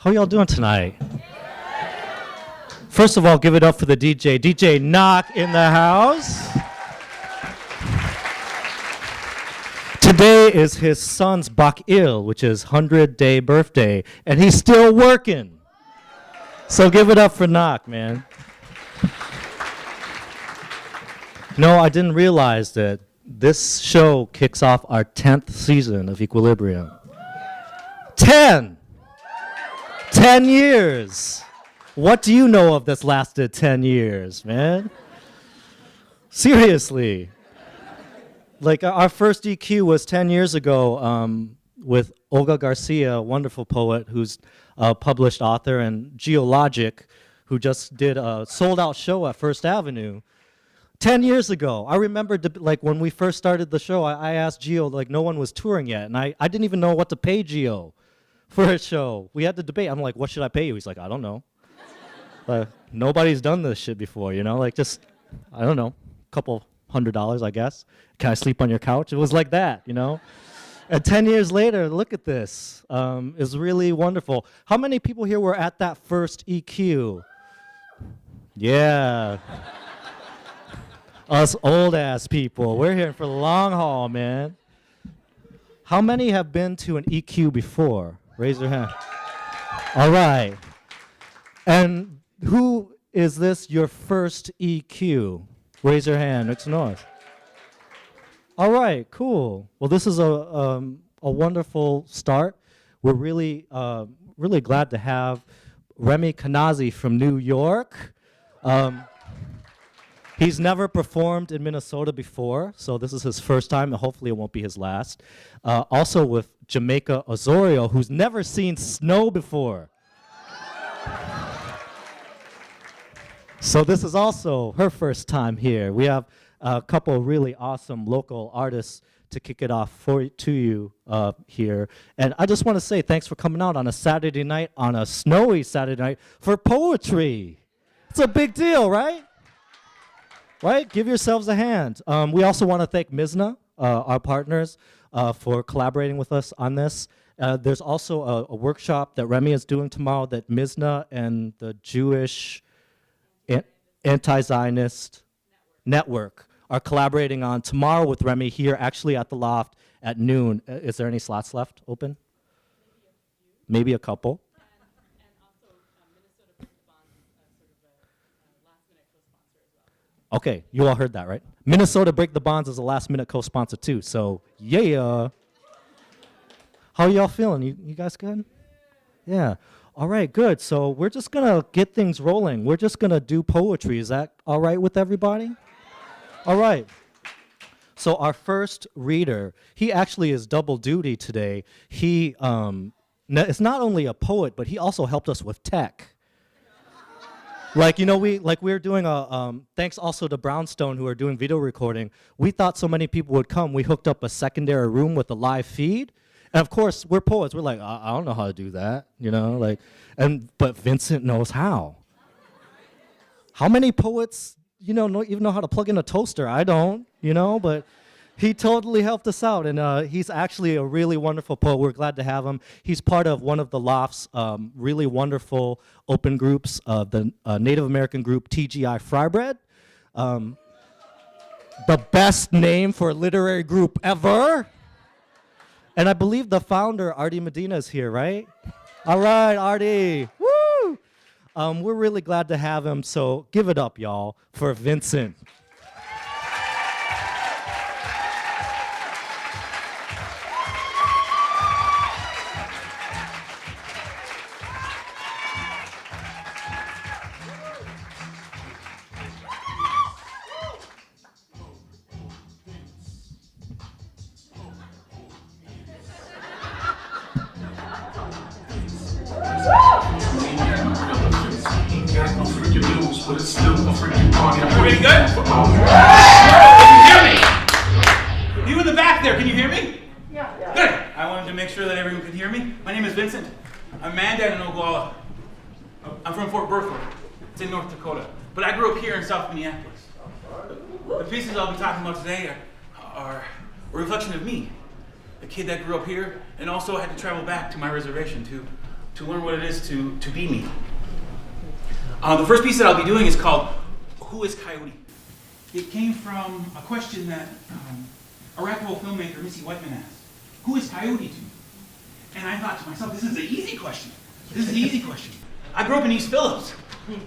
How y'all doing tonight? First of all, give it up for the DJ. DJ Knock in the house. Today is his son's Bak'il, which is 100-day birthday, and he's still working. So give it up for Knock, man. No, I didn't realize that this show kicks off our 10th season of Equilibrium. 10 years. What do you know of that's lasted 10 years, man? Seriously. Like our first EQ was 10 years ago with Olga Garcia, a wonderful poet who's a published author, and Geologic, who just did a sold-out show at First Avenue. 10 years ago, I remember like when we first started the show, I asked Geo, like no one was touring yet, and I didn't even know what to pay Geo for a show. We had to debate. I'm like, what should I pay you? He's like, I don't know. Nobody's done this shit before, you know? Like just, I don't know, couple $100, I guess. Can I sleep on your couch? It was like that, you know? And 10 years later, look at this. It's really wonderful. How many people here were at that first EQ? Yeah. Us old-ass people. We're here for the long haul, man. How many have been to an EQ before? Raise your hand. All right. And who is this your first EQ? Raise your hand. Make some noise. All right, cool. Well, this is a wonderful start. We're really glad to have Remy Kanazi from New York. He's never performed in Minnesota before, so this is his first time, and hopefully it won't be his last. Also with Jamaica Osorio, who's never seen snow before. So this is also her first time here. We have a couple of really awesome local artists to kick it off to you here. And I just want to say thanks for coming out on a Saturday night, on a snowy Saturday night, for poetry. It's a big deal, right? Right? Give yourselves a hand. We also want to thank Mizna, our partners, for collaborating with us on this. There's also a workshop that Remy is doing tomorrow that Mizna and the Jewish Anti-Zionist Network are collaborating on tomorrow with Remy here, actually at the Loft at noon. Is there any slots left open? Maybe a couple. Okay, you all heard that, right? Minnesota Break the Bonds is a last-minute co-sponsor too, so yeah. How y'all feeling? You guys good? Yeah. All right, good. So we're just gonna get things rolling. We're just gonna do poetry. Is that all right with everybody? All right. So our first reader, he actually is double duty today. He is not only a poet, but he also helped us with tech. Like, you know, we were doing a, thanks also to Brownstone who are doing video recording. We thought so many people would come, we hooked up a secondary room with a live feed. And of course, we're poets, we're like, I don't know how to do that, you know, like, but Vincent knows how. How many poets, you know, even know how to plug in a toaster? I don't, you know, but he totally helped us out, and he's actually a really wonderful poet. We're glad to have him. He's part of one of the Loft's really wonderful open groups, the Native American group TGI Frybread. The best name for a literary group ever. And I believe the founder, Artie Medina, is here, right? All right, Artie. Woo! We're really glad to have him, so give it up, y'all, for Vincent. Pretty good? Can you hear me? You in the back there, can you hear me? Yeah. Good. I wanted to make sure that everyone could hear me. My name is Vincent. I'm Mandan in Oglala. I'm from Fort Berthold. It's in North Dakota. But I grew up here in South Minneapolis. The pieces I'll be talking about today are a reflection of me, a kid that grew up here and also had to travel back to my reservation to to learn what it is to be me. The first piece that I'll be doing is called Who is Coyote? It came from a question that a rap-and-roll filmmaker, Missy Whiteman, asked. Who is Coyote to? And I thought to myself, this is an easy question. This is an easy question. I grew up in East Phillips.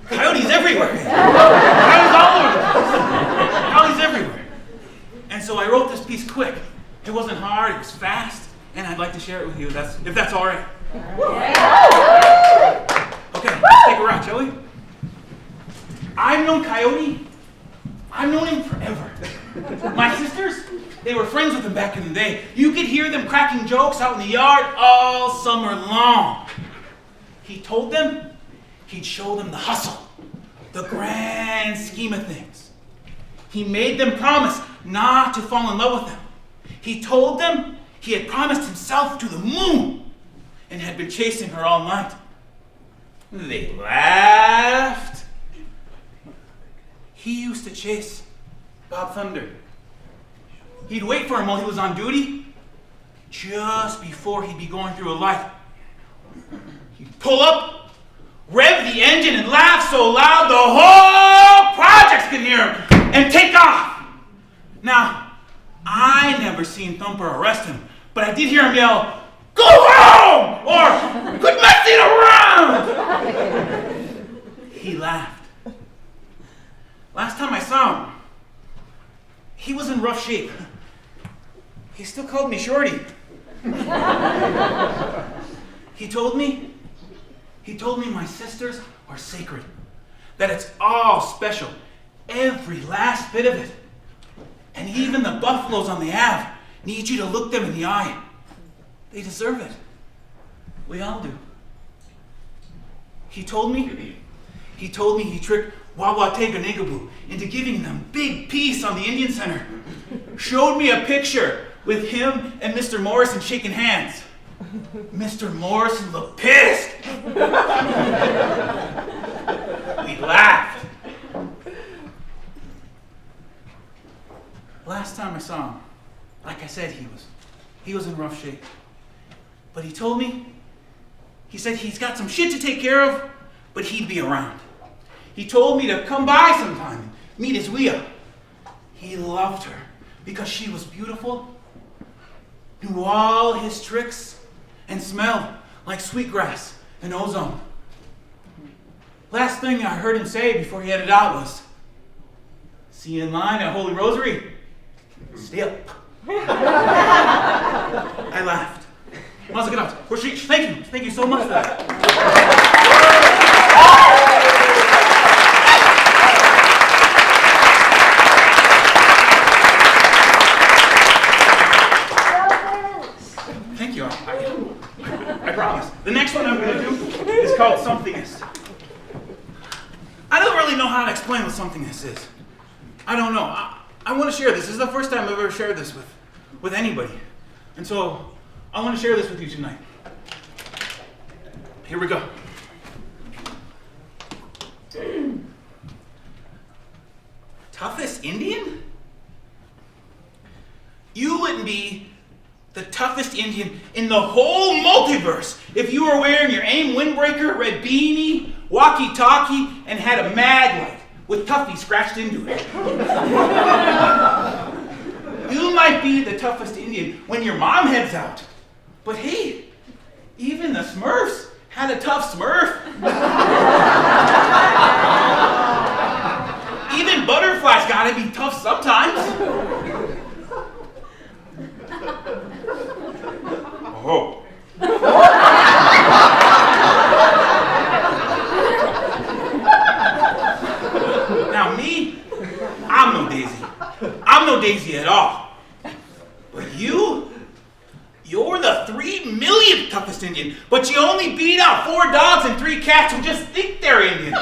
Coyotes everywhere. Coyotes all over the place. Coyotes everywhere. And so I wrote this piece quick. It wasn't hard, it was fast, and I'd like to share it with you if that's all right. Okay, let's take a round, shall we? I've known Coyote. I've known him forever. My sisters, they were friends with him back in the day. You could hear them cracking jokes out in the yard all summer long. He told them he'd show them the hustle, the grand scheme of things. He made them promise not to fall in love with them. He told them he had promised himself to the moon and had been chasing her all night. They laughed. He used to chase Bob Thunder. He'd wait for him while he was on duty, just before he'd be going through a light. He'd pull up, rev the engine, and laugh so loud the whole projects could hear him, and take off. Now, I never seen Thumper arrest him, but I did hear him yell, "Go home!" or "Quit messing around!" He laughed. Last time I saw him, he was in rough shape. He still called me Shorty. He told me my sisters are sacred, that it's all special, every last bit of it. And even the buffaloes on the Ave need you to look them in the eye. They deserve it. We all do. He told me he tricked Wawatega Nigaboo into giving them big peace on the Indian Center. Showed me a picture with him and Mr. Morrison shaking hands. Mr. Morrison looked pissed. We laughed. Last time I saw him, like I said, he was in rough shape. But he told me, he said he's got some shit to take care of, but he'd be around. He told me to come by sometime and meet his Wea. He loved her because she was beautiful, knew all his tricks, and smelled like sweetgrass and ozone. Last thing I heard him say before he headed out was, "See you in line at Holy Rosary. Stay up." I laughed. Thank you so much for that. Thank you. I promise. The next one I'm going to do is called Somethingness. I don't really know how to explain what somethingness is. I don't know. I want to share this. This is the first time I've ever shared this with anybody. And so I want to share this with you tonight. Here we go. Toughest Indian? You wouldn't be the toughest Indian in the whole multiverse if you were wearing your AIM windbreaker, red beanie, walkie-talkie, and had a mag light with Tuffy scratched into it. You might be the toughest Indian when your mom heads out. But hey, even the Smurfs had a tough Smurf. Even butterflies gotta be tough sometimes. Oh. Now me, I'm no Daisy. I'm no Daisy at all. But you're the 3 millionth toughest Indian, but you only beat out 4 dogs and 3 cats who just think they're Indian.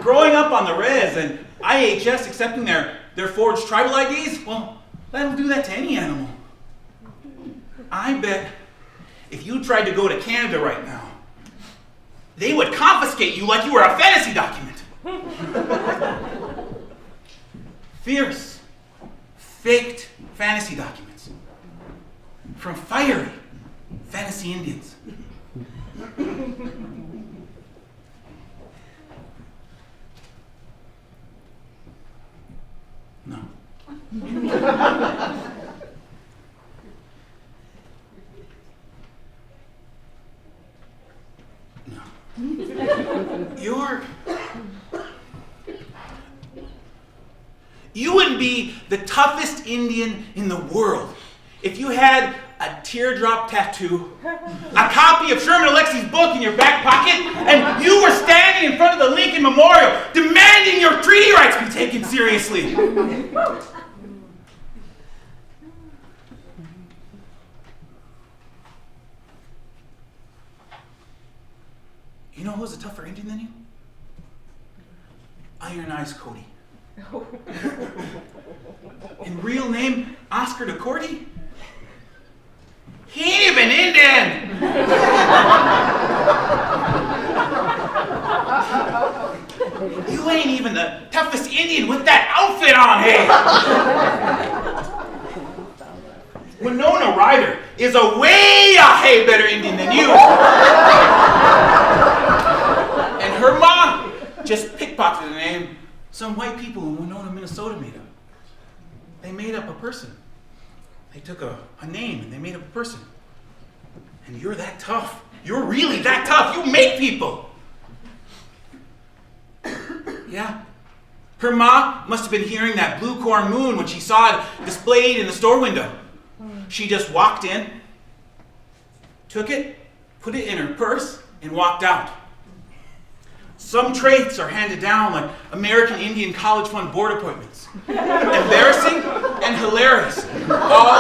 Growing up on the res and IHS accepting their forged tribal IDs, well, that'll do that to any animal. I bet if you tried to go to Canada right now, they would confiscate you like you were a fantasy document. Fierce, faked fantasy documents. From fiery, fantasy Indians. No. No. You would be the toughest Indian in the world if you had a teardrop tattoo, a copy of Sherman Alexie's book in your back pocket, and you were standing in front of the Lincoln Memorial demanding your treaty rights be taken seriously. You know who's a tougher Indian than you? Iron Eyes Cody. In real name, Oscar de Cordy? He ain't even Indian! You ain't even the toughest Indian with that outfit on, hey! Winona Ryder is a way better Indian than you! And her mom just pickpocketed a name some white people in Winona, Minnesota made up. They made up a person. They took a name and they made up a person. And you're that tough. You're really that tough. You make people. Yeah. Her ma must have been hearing that blue corn moon when she saw it displayed in the store window. She just walked in, took it, put it in her purse, and walked out. Some traits are handed down like American Indian College Fund board appointments. Embarrassing and hilarious, all